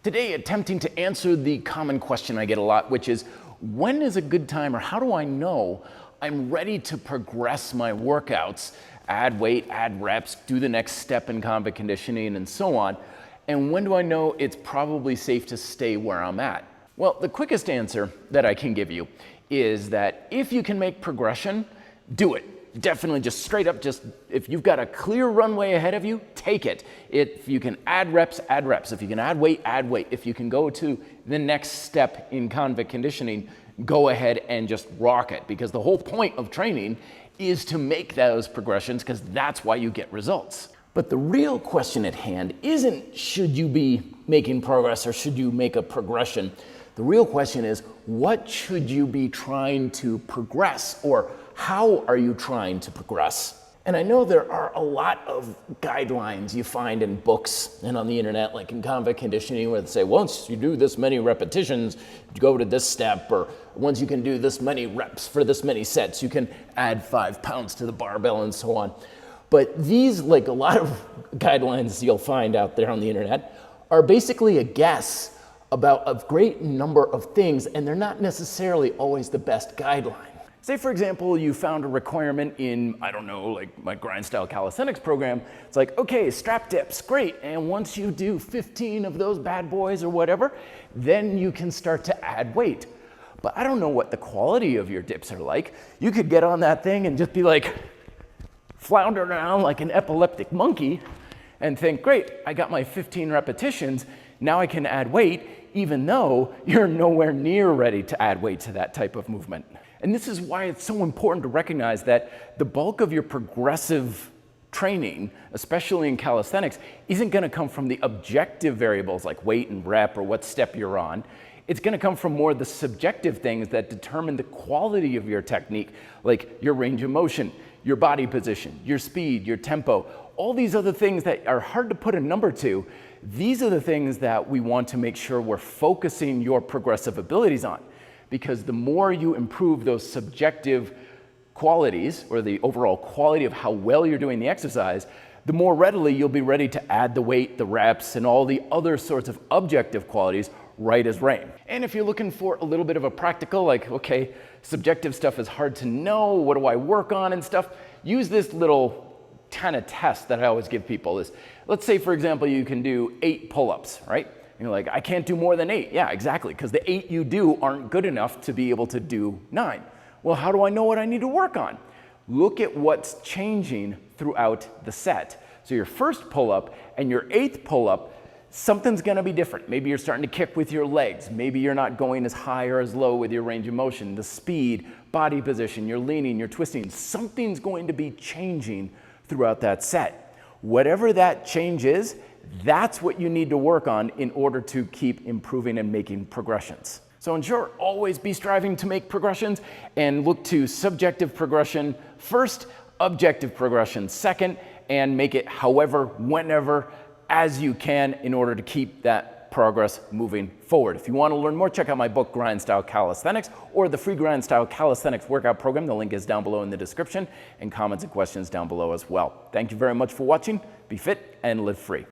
Today, attempting to answer the common question I get a lot, which is, when is a good time, or how do I know I'm ready to progress my workouts, add weight, add reps, do the next step in combat conditioning, and so on? And when do I know it's probably safe to stay where I'm at? Well, the quickest answer that I can give you is that if you can make progression, do it. Definitely just straight up, just if you've got a clear runway ahead of you, take it. If you can add reps, add reps. If you can add weight, add weight. If you can go to the next step in combat conditioning, go ahead and just rock it, because the whole point of training is to make those progressions, because that's why you get results. But the real question at hand isn't should you be making progress or should you make a progression. The real question is, what should you be trying to progress, or how are you trying to progress? And I know there are a lot of guidelines you find in books and on the internet, like in combat conditioning, where they say, once you do this many repetitions, you go to this step, or once you can do this many reps for this many sets, you can add 5 pounds to the barbell, and so on. But these, like a lot of guidelines you'll find out there on the internet, are basically a guess about a great number of things, and they're not necessarily always the best guideline. Say, for example, you found a requirement in, I don't know, like my grind style calisthenics program. It's like, okay, strap dips, great. And once you do 15 of those bad boys or whatever, then you can start to add weight. But I don't know what the quality of your dips are like. You could get on that thing and just be like, flounder around like an epileptic monkey and think, great, I got my 15 repetitions. Now I can add weight, even though you're nowhere near ready to add weight to that type of movement. And this is why it's so important to recognize that the bulk of your progressive training, especially in calisthenics, isn't going to come from the objective variables like weight and rep or what step you're on. It's going to come from more the subjective things that determine the quality of your technique, like your range of motion, your body position, your speed, your tempo, all these other things that are hard to put a number to. These are the things that we want to make sure we're focusing your progressive abilities on. Because the more you improve those subjective qualities, or the overall quality of how well you're doing the exercise, the more readily you'll be ready to add the weight, the reps, and all the other sorts of objective qualities right as rain. And if you're looking for a little bit of a practical, like, okay, subjective stuff is hard to know, what do I work on and stuff, use this little kind of test that I always give people is, let's say, for example, you can do 8 pull-ups, right? You're like, I can't do more than 8. Yeah, exactly, because the 8 you do aren't good enough to be able to do 9. Well, how do I know what I need to work on? Look at what's changing throughout the set. So your first pull-up and your 8th pull-up, something's gonna be different. Maybe you're starting to kick with your legs. Maybe you're not going as high or as low with your range of motion, the speed, body position, you're leaning, you're twisting. Something's going to be changing throughout that set. Whatever that change is, that's what you need to work on in order to keep improving and making progressions. So in short, always be striving to make progressions and look to subjective progression first, objective progression second, and make it however, whenever, as you can in order to keep that progress moving forward. If you want to learn more, check out my book, Grind Style Calisthenics, or the free Grind Style Calisthenics workout program. The link is down below in the description, and comments and questions down below as well. Thank you very much for watching. Be fit and live free.